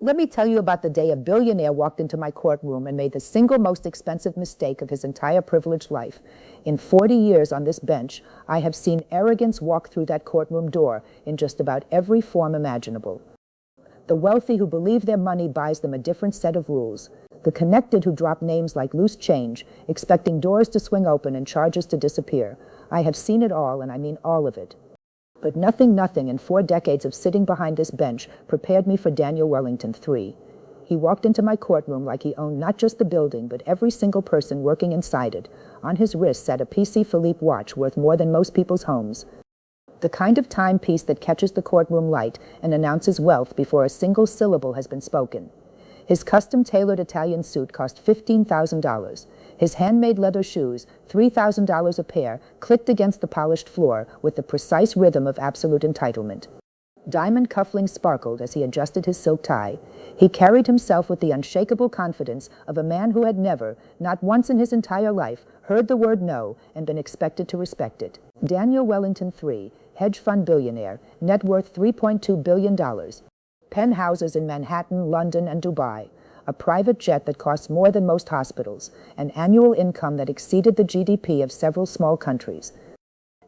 Let me tell you about the day a billionaire walked into my courtroom and made the single most expensive mistake of his entire privileged life. In 40 years on this bench, I have seen arrogance walk through that courtroom door in just about every form imaginable. The wealthy who believe their money buys them a different set of rules. The connected who drop names like loose change, expecting doors to swing open and charges to disappear. I have seen it all, and I mean all of it. But nothing in 4 decades of sitting behind this bench prepared me for Daniel Wellington III. He walked into my courtroom like he owned not just the building, but every single person working inside it. On his wrist sat a PC Philippe watch worth more than most people's homes. The kind of timepiece that catches the courtroom light and announces wealth before a single syllable has been spoken. His custom-tailored Italian suit cost $15,000. His handmade leather shoes, $3,000 a pair, clicked against the polished floor with the precise rhythm of absolute entitlement. Diamond cufflinks sparkled as he adjusted his silk tie. He carried himself with the unshakable confidence of a man who had never, not once in his entire life, heard the word no and been expected to respect it. Daniel Wellington III, hedge fund billionaire, net worth $3.2 billion. Penthouses in Manhattan, London, and Dubai. A private jet that costs more than most hospitals. An annual income that exceeded the GDP of several small countries.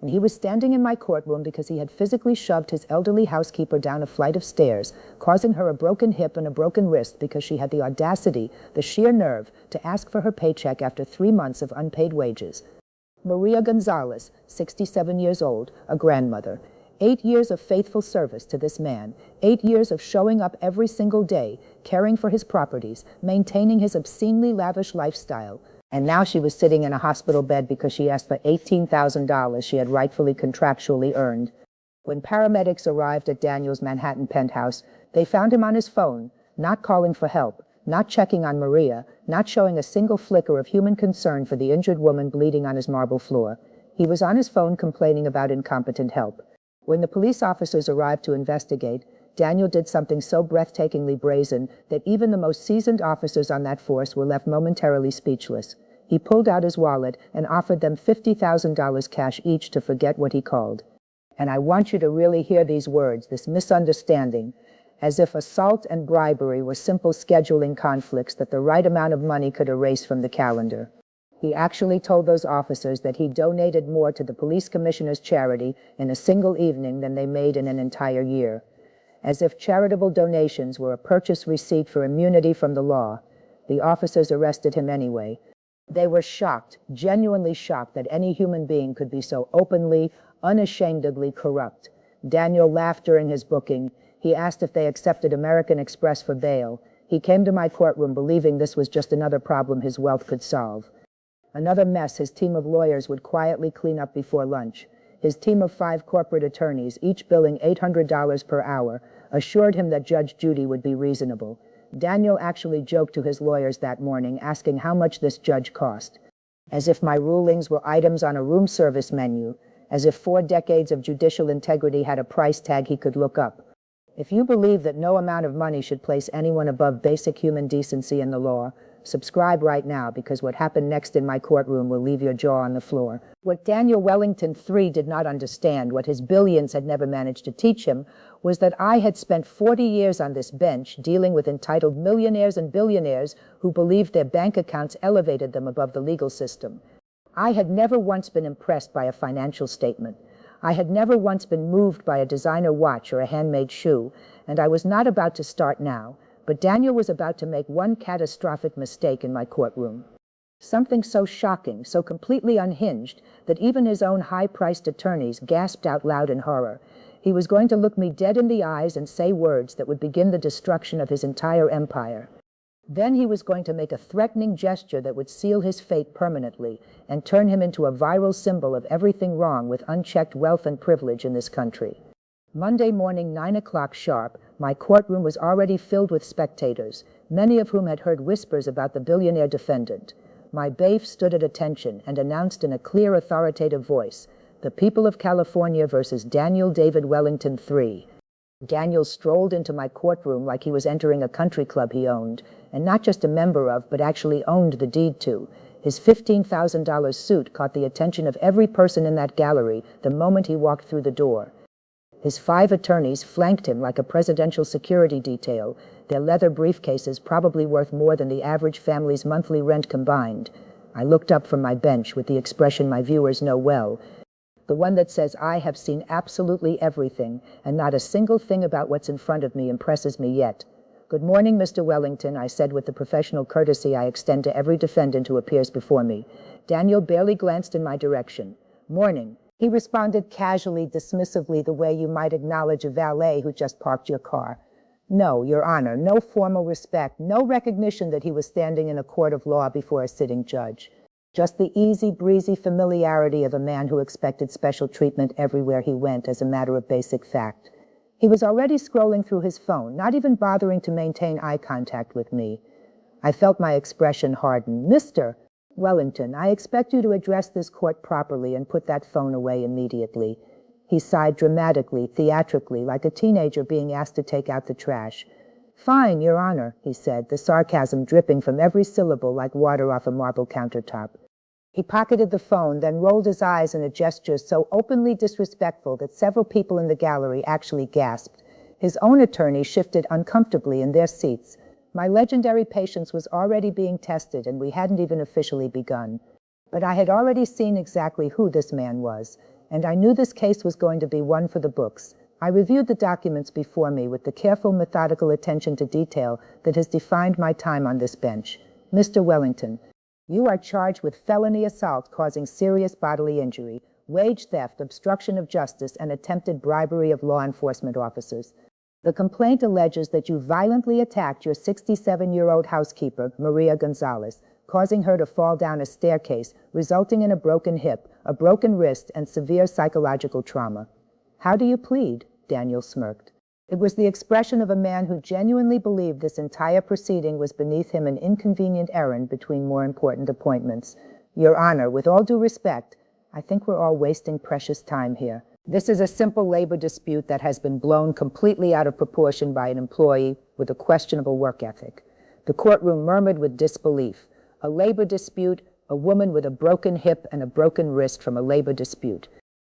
And he was standing in my courtroom because he had physically shoved his elderly housekeeper down a flight of stairs, causing her a broken hip and a broken wrist because she had the audacity, the sheer nerve, to ask for her paycheck after 3 months of unpaid wages. Maria Gonzalez, 67 years old, a grandmother. 8 years of faithful service to this man, 8 years of showing up every single day, caring for his properties, maintaining his obscenely lavish lifestyle. And now she was sitting in a hospital bed because she asked for $18,000 she had rightfully contractually earned. When paramedics arrived at Daniel's Manhattan penthouse, they found him on his phone, not calling for help, not checking on Maria, not showing a single flicker of human concern for the injured woman bleeding on his marble floor. He was on his phone complaining about incompetent help. When the police officers arrived to investigate, Daniel did something so breathtakingly brazen that even the most seasoned officers on that force were left momentarily speechless. He pulled out his wallet and offered them $50,000 cash each to forget what he called. And I want you to really hear these words, this misunderstanding, as if assault and bribery were simple scheduling conflicts that the right amount of money could erase from the calendar. He actually told those officers that he donated more to the police commissioner's charity in a single evening than they made in an entire year. As if charitable donations were a purchase receipt for immunity from the law, the officers arrested him anyway. They were shocked, genuinely shocked, that any human being could be so openly, unashamedly corrupt. Daniel laughed during his booking. He asked if they accepted American Express for bail. He came to my courtroom believing this was just another problem his wealth could solve. Another mess his team of lawyers would quietly clean up before lunch. His team of 5 corporate attorneys, each billing $800 per hour, assured him that Judge Judy would be reasonable. Daniel actually joked to his lawyers that morning, asking how much this judge cost. As if my rulings were items on a room service menu, as if 4 decades of judicial integrity had a price tag he could look up. If you believe that no amount of money should place anyone above basic human decency in the law, subscribe right now, because what happened next in my courtroom will leave your jaw on the floor. What Daniel Wellington III did not understand, what his billions had never managed to teach him, was that I had spent 40 years on this bench dealing with entitled millionaires and billionaires who believed their bank accounts elevated them above the legal system. I had never once been impressed by a financial statement. I had never once been moved by a designer watch or a handmade shoe, and I was not about to start now. But Daniel was about to make one catastrophic mistake in my courtroom. Something so shocking, so completely unhinged, that even his own high-priced attorneys gasped out loud in horror. He was going to look me dead in the eyes and say words that would begin the destruction of his entire empire. Then he was going to make a threatening gesture that would seal his fate permanently and turn him into a viral symbol of everything wrong with unchecked wealth and privilege in this country. Monday morning, 9 o'clock sharp, my courtroom was already filled with spectators, many of whom had heard whispers about the billionaire defendant. My bailiff stood at attention and announced in a clear, authoritative voice, "The people of California versus Daniel David Wellington III." Daniel strolled into my courtroom like he was entering a country club he owned, and not just a member of, but actually owned the deed to. His $15,000 suit caught the attention of every person in that gallery the moment he walked through the door. His 5 attorneys flanked him like a presidential security detail, their leather briefcases probably worth more than the average family's monthly rent combined. I looked up from my bench with the expression my viewers know well, the one that says I have seen absolutely everything, and not a single thing about what's in front of me impresses me yet. "Good morning, Mr. Wellington," I said with the professional courtesy I extend to every defendant who appears before me. Daniel barely glanced in my direction. "Morning." He responded casually, dismissively, the way you might acknowledge a valet who just parked your car. No, Your Honor, no formal respect, no recognition that he was standing in a court of law before a sitting judge. Just the easy, breezy familiarity of a man who expected special treatment everywhere he went as a matter of basic fact. He was already scrolling through his phone, not even bothering to maintain eye contact with me. I felt my expression harden. "Mr. Wellington, I expect you to address this court properly and put that phone away immediately." He sighed dramatically, theatrically, like a teenager being asked to take out the trash. "Fine, Your Honor," he said, the sarcasm dripping from every syllable like water off a marble countertop. He pocketed the phone, then rolled his eyes in a gesture so openly disrespectful that several people in the gallery actually gasped. His own attorney shifted uncomfortably in their seats. My legendary patience was already being tested, and we hadn't even officially begun. But I had already seen exactly who this man was, and I knew this case was going to be one for the books. I reviewed the documents before me with the careful, methodical attention to detail that has defined my time on this bench. "Mr. Wellington, you are charged with felony assault causing serious bodily injury, wage theft, obstruction of justice, and attempted bribery of law enforcement officers. The complaint alleges that you violently attacked your 67-year-old housekeeper, Maria Gonzalez, causing her to fall down a staircase, resulting in a broken hip, a broken wrist, and severe psychological trauma." "How do you plead?" Daniel smirked. It was the expression of a man who genuinely believed this entire proceeding was beneath him an inconvenient errand between more important appointments. "Your Honor, with all due respect, I think we're all wasting precious time here. This is a simple labor dispute that has been blown completely out of proportion by an employee with a questionable work ethic." The courtroom murmured with disbelief. A labor dispute, a woman with a broken hip and a broken wrist from a labor dispute.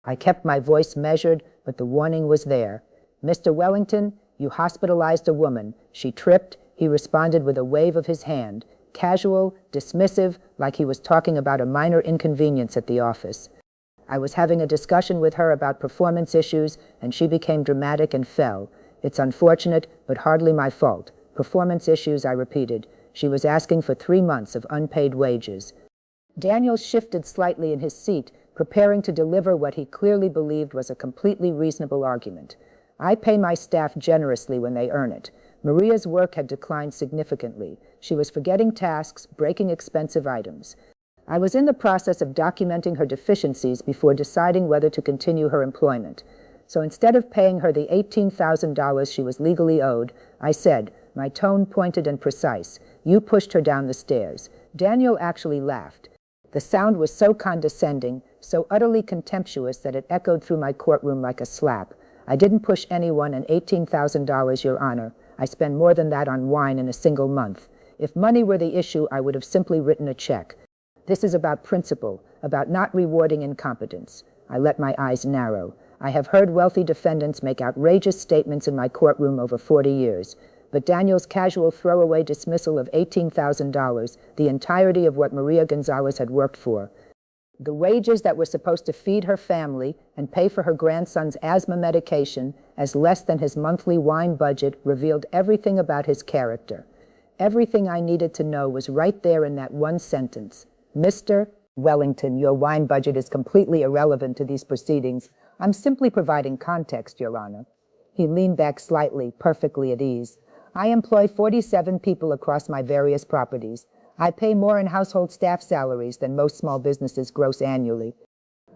I kept my voice measured, but the warning was there. "Mr. Wellington, you hospitalized a woman. She tripped." He responded with a wave of his hand, casual, dismissive, like he was talking about a minor inconvenience at the office. "I was having a discussion with her about performance issues, and she became dramatic and fell. It's unfortunate, but hardly my fault. Performance issues," I repeated. "She was asking for 3 months of unpaid wages." Daniel shifted slightly in his seat, preparing to deliver what he clearly believed was a completely reasonable argument. "I pay my staff generously when they earn it. Maria's work had declined significantly. She was forgetting tasks, breaking expensive items. I was in the process of documenting her deficiencies before deciding whether to continue her employment. So instead of paying her the $18,000 she was legally owed, I said, my tone pointed and precise, 'You pushed her down the stairs.'" Daniel actually laughed. The sound was so condescending, so utterly contemptuous that it echoed through my courtroom like a slap. "I didn't push anyone, and $18,000, Your Honor. I spend more than that on wine in a single month. If money were the issue, I would have simply written a check. This is about principle, about not rewarding incompetence." I let my eyes narrow. I have heard wealthy defendants make outrageous statements in my courtroom over 40 years. But Daniel's casual throwaway dismissal of $18,000, the entirety of what Maria Gonzalez had worked for, the wages that were supposed to feed her family and pay for her grandson's asthma medication, as less than his monthly wine budget, revealed everything about his character. Everything I needed to know was right there in that one sentence. "Mr. Wellington, your wine budget is completely irrelevant to these proceedings. I'm simply providing context, Your Honor." He leaned back slightly, perfectly at ease. "I employ 47 people across my various properties. I pay more in household staff salaries than most small businesses gross annually.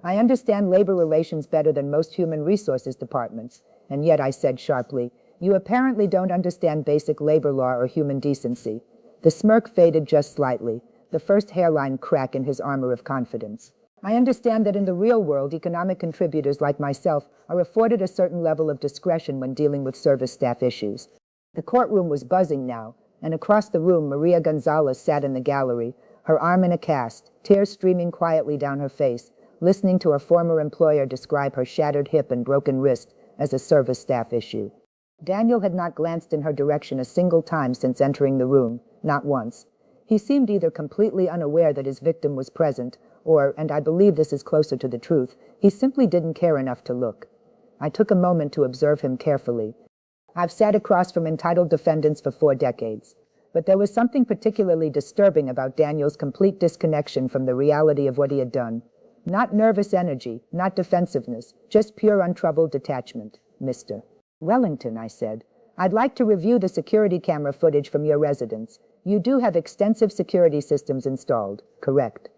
I understand labor relations better than most human resources departments. And yet," I said sharply, "you apparently don't understand basic labor law or human decency." The smirk faded just slightly, the first hairline crack in his armor of confidence. "I understand that in the real world, economic contributors like myself are afforded a certain level of discretion when dealing with service staff issues." The courtroom was buzzing now, and across the room Maria Gonzalez sat in the gallery, her arm in a cast, tears streaming quietly down her face, listening to her former employer describe her shattered hip and broken wrist as a service staff issue. Daniel had not glanced in her direction a single time since entering the room, not once. He seemed either completely unaware that his victim was present, or, and I believe this is closer to the truth, he simply didn't care enough to look. I took a moment to observe him carefully. I've sat across from entitled defendants for 4 decades, but there was something particularly disturbing about Daniel's complete disconnection from the reality of what he had done. Not nervous energy, not defensiveness, just pure untroubled detachment, Mr. Wellington, I said. I'd like to review the security camera footage from your residence. You do have extensive security systems installed, correct?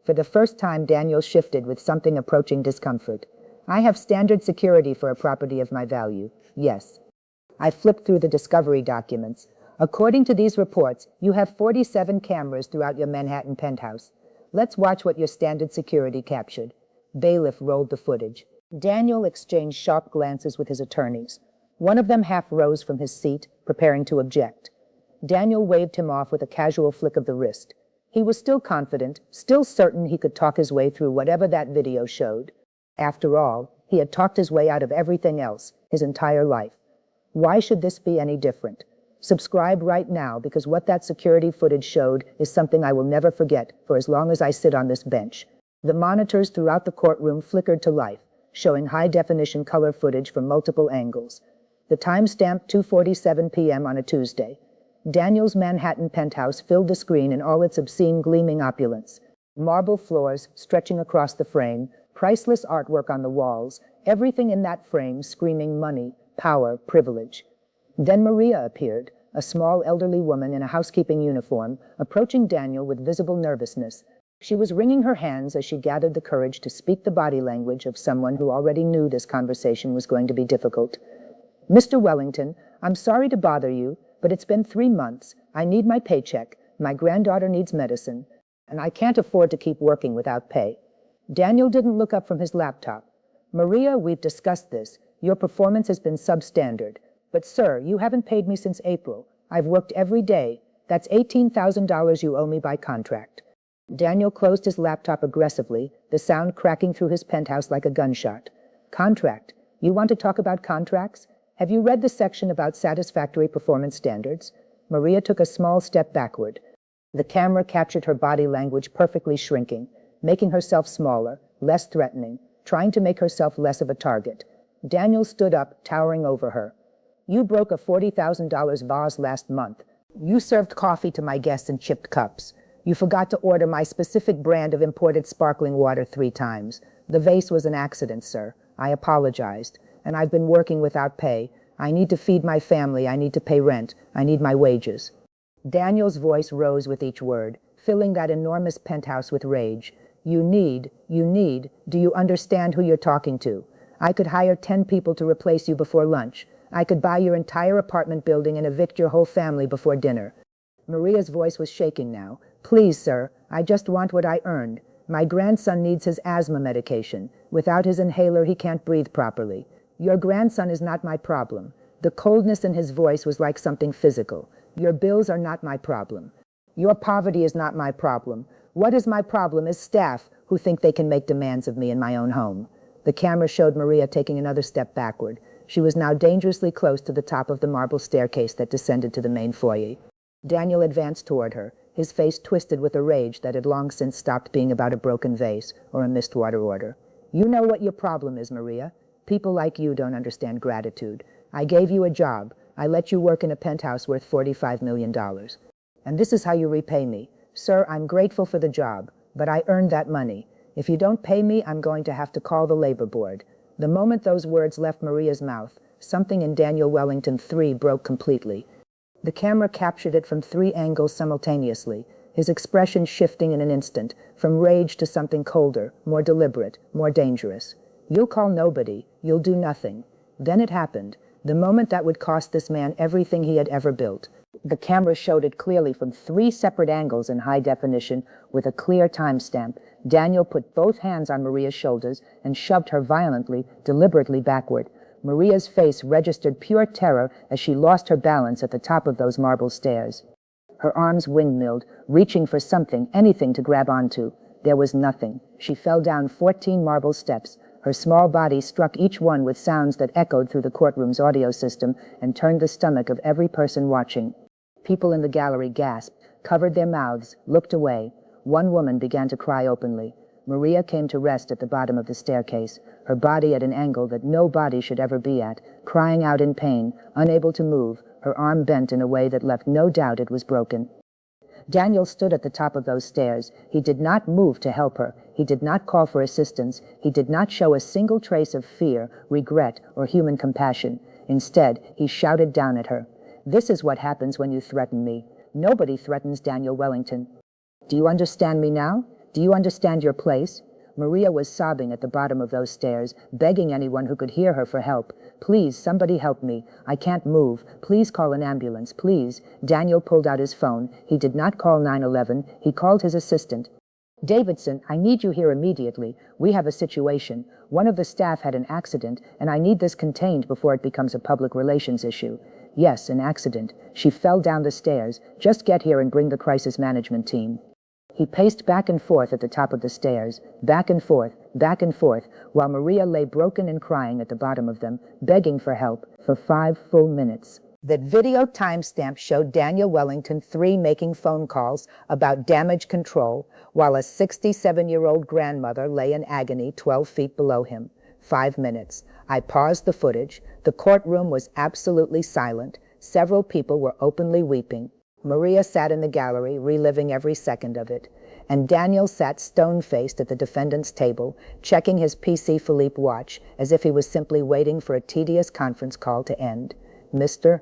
For the first time, Daniel shifted with something approaching discomfort. I have standard security for a property of my value, yes. I flipped through the discovery documents. According to these reports, you have 47 cameras throughout your Manhattan penthouse. Let's watch what your standard security captured. Bailiff rolled the footage. Daniel exchanged sharp glances with his attorneys. One of them half rose from his seat, preparing to object. Daniel waved him off with a casual flick of the wrist. He was still confident, still certain he could talk his way through whatever that video showed. After all, he had talked his way out of everything else, his entire life. Why should this be any different? Subscribe right now, because what that security footage showed is something I will never forget for as long as I sit on this bench. The monitors throughout the courtroom flickered to life, showing high-definition color footage from multiple angles. The timestamp 2:47 p.m. on a Tuesday. Daniel's Manhattan penthouse filled the screen in all its obscene gleaming opulence. Marble floors stretching across the frame, priceless artwork on the walls, everything in that frame screaming money, power, privilege. Then Maria appeared, a small elderly woman in a housekeeping uniform, approaching Daniel with visible nervousness. She was wringing her hands as she gathered the courage to speak the body language of someone who already knew this conversation was going to be difficult. Mr. Wellington, I'm sorry to bother you, but it's been 3 months. I need my paycheck. My granddaughter needs medicine, and I can't afford to keep working without pay. Daniel didn't look up from his laptop. Maria, we've discussed this. Your performance has been substandard. But, sir, you haven't paid me since April. I've worked every day. That's $18,000 you owe me by contract. Daniel closed his laptop aggressively, the sound cracking through his penthouse like a gunshot. Contract? You want to talk about contracts? Have you read the section about satisfactory performance standards? Maria took a small step backward. The camera captured her body language perfectly shrinking, making herself smaller, less threatening, trying to make herself less of a target. Daniel stood up, towering over her. You broke a $40,000 vase last month. You served coffee to my guests in chipped cups. You forgot to order my specific brand of imported sparkling water 3 times. The vase was an accident, sir. I apologized. And I've been working without pay. I need to feed my family. I need to pay rent. I need my wages. Daniel's voice rose with each word, filling that enormous penthouse with rage. You need, do you understand who you're talking to? I could hire 10 people to replace you before lunch. I could buy your entire apartment building and evict your whole family before dinner. Maria's voice was shaking now. Please, sir, I just want what I earned. My grandson needs his asthma medication. Without his inhaler, he can't breathe properly. Your grandson is not my problem. The coldness in his voice was like something physical. Your bills are not my problem. Your poverty is not my problem. What is my problem is staff who think they can make demands of me in my own home. The camera showed Maria taking another step backward. She was now dangerously close to the top of the marble staircase that descended to the main foyer. Daniel advanced toward her, his face twisted with a rage that had long since stopped being about a broken vase or a missed water order. You know what your problem is, Maria. People like you don't understand gratitude. I gave you a job. I let you work in a penthouse worth $45 million. And this is how you repay me. Sir, I'm grateful for the job, but I earned that money. If you don't pay me, I'm going to have to call the labor board. The moment those words left Maria's mouth, something in Daniel Wellington III broke completely. The camera captured it from 3 angles simultaneously, his expression shifting in an instant, from rage to something colder, more deliberate, more dangerous. You'll call nobody. You'll do nothing. Then it happened, the moment that would cost this man everything he had ever built. The camera showed it clearly from 3 separate angles in high definition with a clear timestamp. Daniel put both hands on Maria's shoulders and shoved her violently, deliberately backward. Maria's face registered pure terror as she lost her balance at the top of those marble stairs. Her arms windmilled, reaching for something, anything to grab onto. There was nothing. She fell down 14 marble steps, Her small body struck each one with sounds that echoed through the courtroom's audio system and turned the stomach of every person watching. People in the gallery gasped, covered their mouths, looked away. One woman began to cry openly. Maria came to rest at the bottom of the staircase, her body at an angle that no body should ever be at, crying out in pain, unable to move, her arm bent in a way that left no doubt it was broken. Daniel stood at the top of those stairs. He did not move to help her. He did not call for assistance. He did not show a single trace of fear, regret, or human compassion. Instead, he shouted down at her. "This is what happens when you threaten me. Nobody threatens Daniel Wellington. Do you understand me now? Do you understand your place?" Maria was sobbing at the bottom of those stairs, begging anyone who could hear her for help. "Please, somebody help me. I can't move. Please call an ambulance, please." Daniel pulled out his phone. He did not call 911. He called his assistant. "Davidson, I need you here immediately. We have a situation. One of the staff had an accident, and I need this contained before it becomes a public relations issue." "Yes, an accident. She fell down the stairs. Just get here and bring the crisis management team." He paced back and forth at the top of the stairs, back and forth, while Maria lay broken and crying at the bottom of them, begging for help, for 5 full minutes. That video timestamp showed Daniel Wellington 3 making phone calls about damage control, while a 67-year-old grandmother lay in agony 12 feet below him. 5 minutes. I paused the footage. The courtroom was absolutely silent. Several people were openly weeping. Maria sat in the gallery, reliving every second of it, and Daniel sat stone-faced at the defendant's table, checking his PC Philippe watch as if he was simply waiting for a tedious conference call to end. "Mr.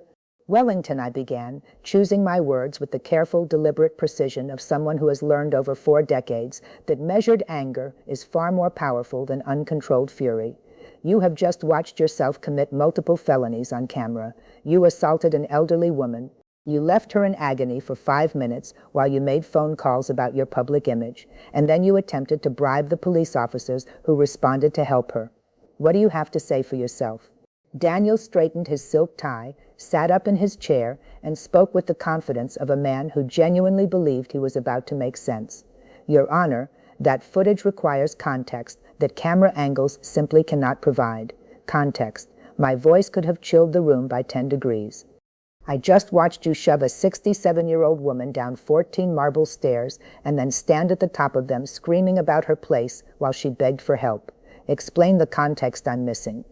Wellington," I began, choosing my words with the careful, deliberate precision of someone who has learned over 4 decades that measured anger is far more powerful than uncontrolled fury. "You have just watched yourself commit multiple felonies on camera. You assaulted an elderly woman. You left her in agony for 5 minutes while you made phone calls about your public image, and then you attempted to bribe the police officers who responded to help her. What do you have to say for yourself?" Daniel straightened his silk tie, sat up in his chair, and spoke with the confidence of a man who genuinely believed he was about to make sense. "Your Honor, that footage requires context that camera angles simply cannot provide. Context. My voice could have chilled the room by 10 degrees. I just watched you shove a 67-year-old woman down 14 marble stairs and then stand at the top of them screaming about her place while she begged for help. Explain the context I'm missing."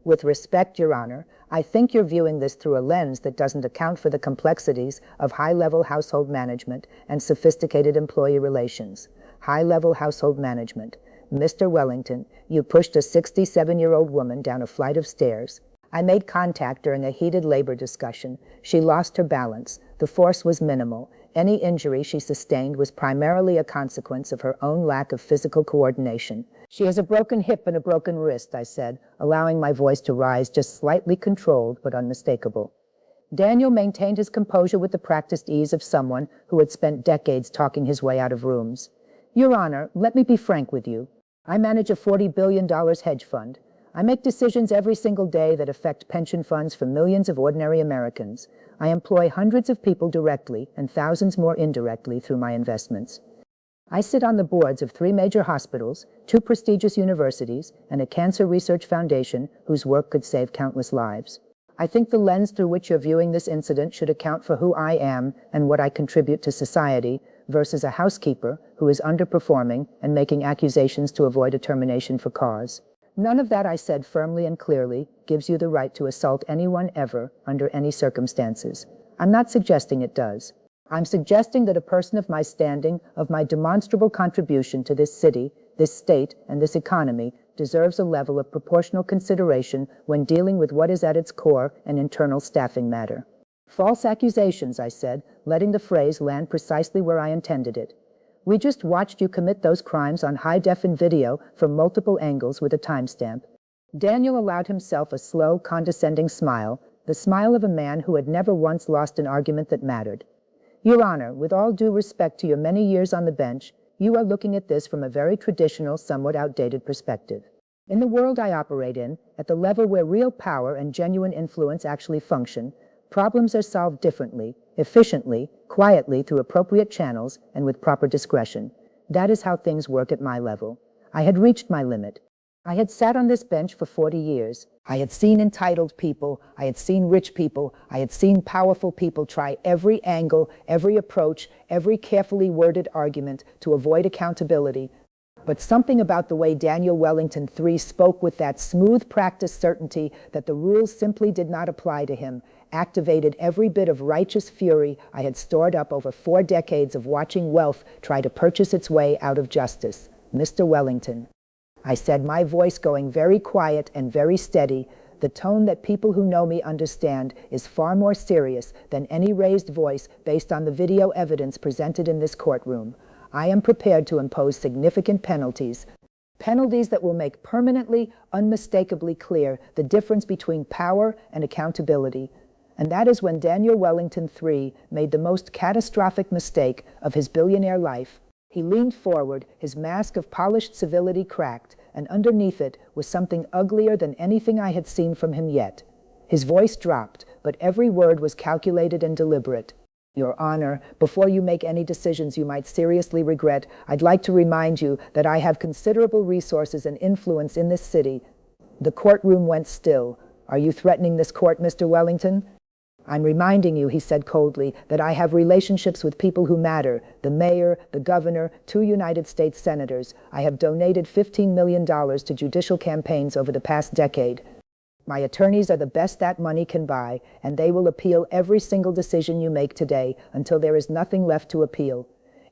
"With respect, Your Honor, I think you're viewing this through a lens that doesn't account for the complexities of high-level household management and sophisticated employee relations. High-level household management. Mr. Wellington, you pushed a 67-year-old woman down a flight of stairs. I made contact during a heated labor discussion. She lost her balance. The force was minimal. Any injury she sustained was primarily a consequence of her own lack of physical coordination. She has a broken hip and a broken wrist," I said, allowing my voice to rise just slightly controlled but unmistakable. Daniel maintained his composure with the practiced ease of someone who had spent decades talking his way out of rooms. "Your Honor, let me be frank with you. I manage a $40 billion hedge fund. I make decisions every single day that affect pension funds for millions of ordinary Americans. I employ hundreds of people directly and thousands more indirectly through my investments. I sit on the boards of 3 major hospitals, 2 prestigious universities, and a cancer research foundation whose work could save countless lives. I think the lens through which you're viewing this incident should account for who I am and what I contribute to society versus a housekeeper who is underperforming and making accusations to avoid a termination for cause. None of that," I said firmly and clearly, "gives you the right to assault anyone ever, under any circumstances. I'm not suggesting it does. I'm suggesting that a person of my standing, of my demonstrable contribution to this city, this state, and this economy deserves a level of proportional consideration when dealing with what is at its core an internal staffing matter." "False accusations," I said, letting the phrase land precisely where I intended it. "We just watched you commit those crimes on high-defin video from multiple angles with a timestamp." Daniel allowed himself a slow, condescending smile, the smile of a man who had never once lost an argument that mattered. "Your Honor, with all due respect to your many years on the bench, you are looking at this from a very traditional, somewhat outdated perspective. In the world I operate in, at the level where real power and genuine influence actually function, problems are solved differently, efficiently, quietly through appropriate channels and with proper discretion. That is how things work at my level. I had reached my limit. I had sat on this bench for 40 years. I had seen entitled people, I had seen rich people, I had seen powerful people try every angle, every approach, every carefully worded argument to avoid accountability. But something about the way Daniel Wellington III spoke with that smooth practiced certainty that the rules simply did not apply to him activated every bit of righteous fury I had stored up over 4 decades of watching wealth try to purchase its way out of justice. Mr. Wellington, I said, my voice going very quiet and very steady, the tone that people who know me understand is far more serious than any raised voice based on the video evidence presented in this courtroom. I am prepared to impose significant penalties that will make permanently, unmistakably clear the difference between power and accountability. And that is when Daniel Wellington III made the most catastrophic mistake of his billionaire life. He leaned forward, his mask of polished civility cracked, and underneath it was something uglier than anything I had seen from him yet. His voice dropped, but every word was calculated and deliberate. Your Honor, before you make any decisions you might seriously regret, I'd like to remind you that I have considerable resources and influence in this city. The courtroom went still. Are you threatening this court, Mr. Wellington? I'm reminding you, he said coldly, that I have relationships with people who matter, the mayor, the governor, 2 United States senators. I have donated $15 million to judicial campaigns over the past decade. My attorneys are the best that money can buy, and they will appeal every single decision you make today until there is nothing left to appeal.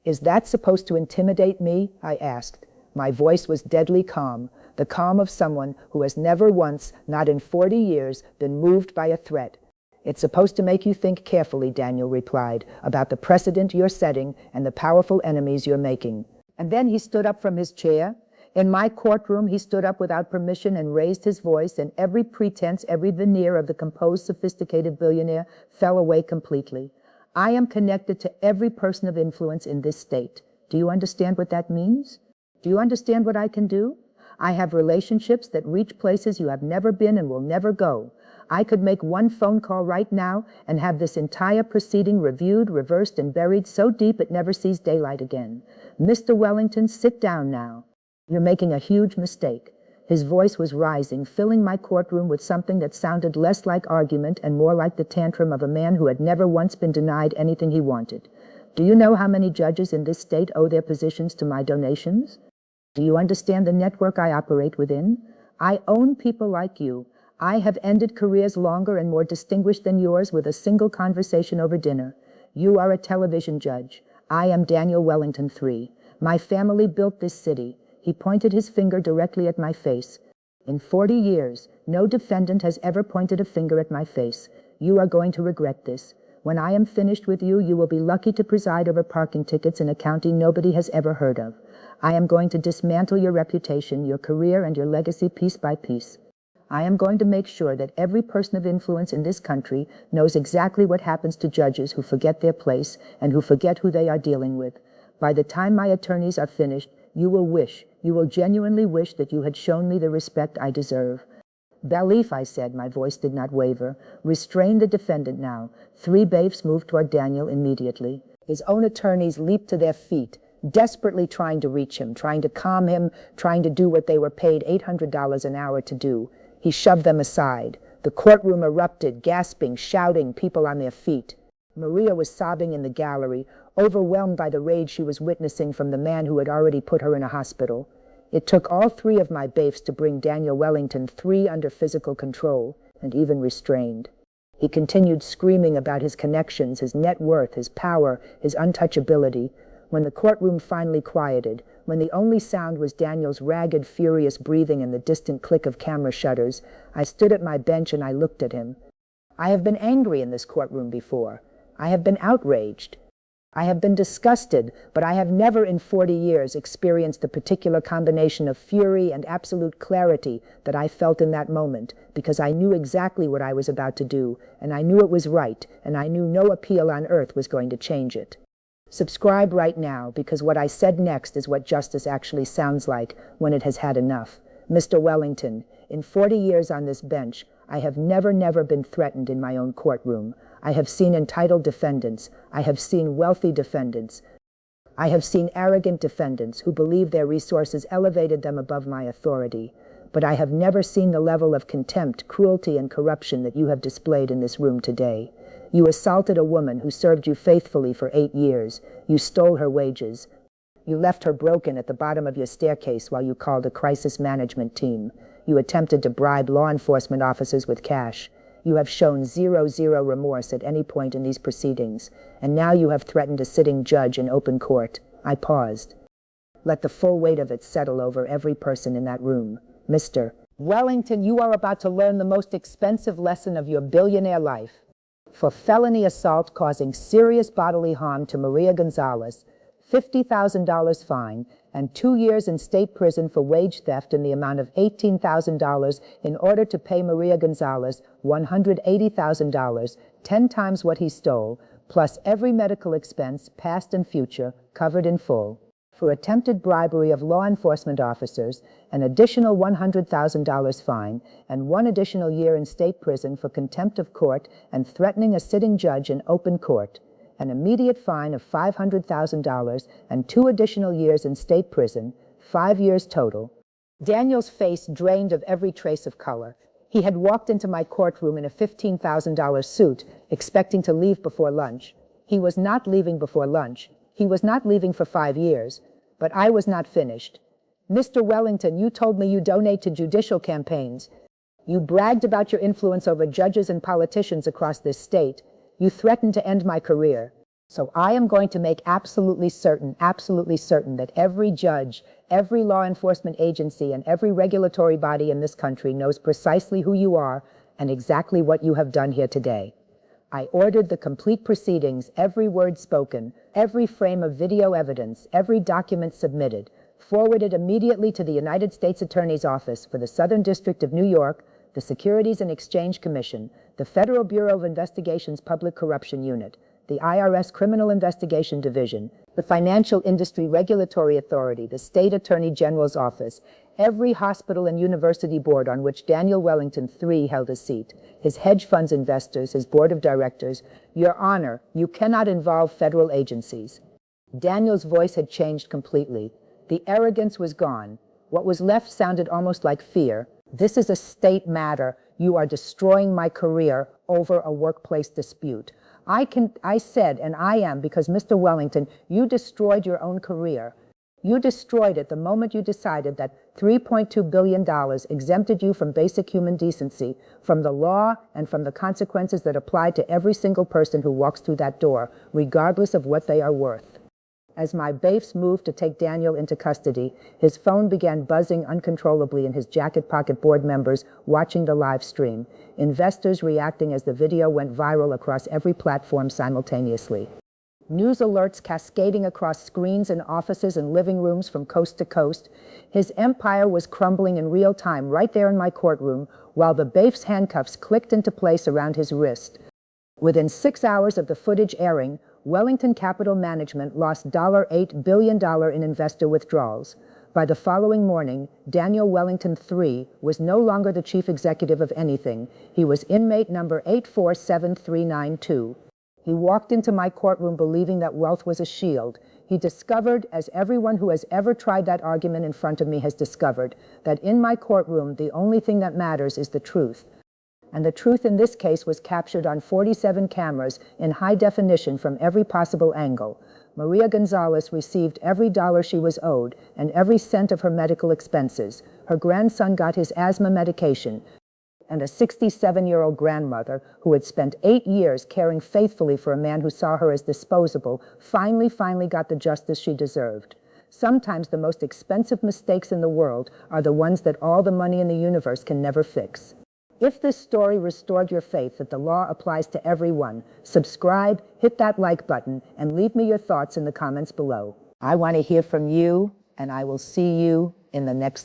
Is that supposed to intimidate me? I asked. My voice was deadly calm, the calm of someone who has never once, not in 40 years, been moved by a threat. It's supposed to make you think carefully, Daniel replied, about the precedent you're setting and the powerful enemies you're making. And then he stood up from his chair. In my courtroom, he stood up without permission and raised his voice, and every pretense, every veneer of the composed, sophisticated billionaire fell away completely. I am connected to every person of influence in this state. Do you understand what that means? Do you understand what I can do? I have relationships that reach places you have never been and will never go. I could make one phone call right now and have this entire proceeding reviewed, reversed, and buried so deep it never sees daylight again. Mr. Wellington, sit down now. You're making a huge mistake. His voice was rising, filling my courtroom with something that sounded less like argument and more like the tantrum of a man who had never once been denied anything he wanted. Do you know how many judges in this state owe their positions to my donations? Do you understand the network I operate within? I own people like you. I have ended careers longer and more distinguished than yours with a single conversation over dinner. You are a television judge. I am Daniel Wellington III. My family built this city. He pointed his finger directly at my face. In 40 years, no defendant has ever pointed a finger at my face. You are going to regret this. When I am finished with you, you will be lucky to preside over parking tickets in a county nobody has ever heard of. I am going to dismantle your reputation, your career, and your legacy piece by piece. I am going to make sure that every person of influence in this country knows exactly what happens to judges who forget their place and who forget who they are dealing with. By the time my attorneys are finished, you will genuinely wish that you had shown me the respect I deserve. Belief, I said, my voice did not waver. Restrain the defendant now. 3 bailiffs moved toward Daniel immediately. His own attorneys leaped to their feet, desperately trying to reach him, trying to calm him, trying to do what they were paid $800 an hour to do. He shoved them aside. The courtroom erupted, gasping, shouting, people on their feet. Maria was sobbing in the gallery, overwhelmed by the rage she was witnessing from the man who had already put her in a hospital. It took all 3 of my bailiffs to bring Daniel Wellington III under physical control, and even restrained. He continued screaming about his connections, his net worth, his power, his untouchability. When the courtroom finally quieted, when the only sound was Daniel's ragged, furious breathing and the distant click of camera shutters, I stood at my bench and I looked at him. I have been angry in this courtroom before. I have been outraged. I have been disgusted, but I have never in 40 years experienced the particular combination of fury and absolute clarity that I felt in that moment, because I knew exactly what I was about to do, and I knew it was right, and I knew no appeal on earth was going to change it. Subscribe right now, because what I said next is what justice actually sounds like when it has had enough. Mr. Wellington, in 40 years on this bench, I have never been threatened in my own courtroom. I have seen entitled defendants. I have seen wealthy defendants. I have seen arrogant defendants who believe their resources elevated them above my authority. but I have never seen the level of contempt, cruelty, and corruption that you have displayed in this room today. You assaulted a woman who served you faithfully for 8 years. You stole her wages. You left her broken at the bottom of your staircase while you called a crisis management team. You attempted to bribe law enforcement officers with cash. You have shown zero remorse at any point in these proceedings, and now you have threatened a sitting judge in open court. I paused. Let the full weight of it settle over every person in that room. Mr. Wellington, you are about to learn the most expensive lesson of your billionaire life. For felony assault causing serious bodily harm to Maria Gonzalez, $50,000 fine, and 2 years in state prison for wage theft in the amount of $18,000 in order to pay Maria Gonzalez $180,000, 10 times what he stole, plus every medical expense, past and future, covered in full. For attempted bribery of law enforcement officers, an additional $100,000 fine, and 1 additional year in state prison for contempt of court and threatening a sitting judge in open court. An immediate fine of $500,000 and 2 additional years in state prison, 5 years total. Daniel's face drained of every trace of color. He had walked into my courtroom in a $15,000 suit, expecting to leave before lunch. He was not leaving before lunch. He was not leaving for 5 years. But I was not finished. Mr. Wellington, you told me you donate to judicial campaigns. You bragged about your influence over judges and politicians across this state. You threatened to end my career. So I am going to make absolutely certain that every judge, every law enforcement agency, and every regulatory body in this country knows precisely who you are and exactly what you have done here today. I ordered the complete proceedings, every word spoken, every frame of video evidence, every document submitted, forwarded immediately to the United States Attorney's Office for the Southern District of New York, the Securities and Exchange Commission, the Federal Bureau of Investigation's Public Corruption Unit, the IRS Criminal Investigation Division, the Financial Industry Regulatory Authority, the State Attorney General's Office, every hospital and university board on which Daniel Wellington III held a seat, his hedge funds investors, his board of directors. Your Honor, you cannot involve federal agencies. Daniel's voice had changed completely. The arrogance was gone. What was left sounded almost like fear. This is a state matter. You are destroying my career over a workplace dispute. I said, and I am, because Mr. Wellington, you destroyed your own career. You destroyed it the moment you decided that $3.2 billion exempted you from basic human decency, from the law, and from the consequences that apply to every single person who walks through that door, regardless of what they are worth. As my bailiffs moved to take Daniel into custody, his phone began buzzing uncontrollably in his jacket pocket, board members watching the live stream, investors reacting as the video went viral across every platform simultaneously. News alerts cascading across screens in offices and living rooms from coast to coast. His empire was crumbling in real time right there in my courtroom, while the bailiff's handcuffs clicked into place around his wrist. Within 6 hours of the footage airing, Wellington Capital Management lost $8 billion in investor withdrawals. By the following morning, Daniel Wellington III was no longer the chief executive of anything. He was inmate number 847392. He walked into my courtroom believing that wealth was a shield. He discovered, as everyone who has ever tried that argument in front of me has discovered, that in my courtroom the only thing that matters is the truth. And the truth in this case was captured on 47 cameras in high definition from every possible angle. Maria Gonzalez received every dollar she was owed and every cent of her medical expenses. Her grandson got his asthma medication, and a 67-year-old grandmother who had spent 8 years caring faithfully for a man who saw her as disposable finally got the justice she deserved. Sometimes the most expensive mistakes in the world are the ones that all the money in the universe can never fix. If this story restored your faith that the law applies to everyone, subscribe, hit that like button, and leave me your thoughts in the comments below. I want to hear from you, and I will see you in the next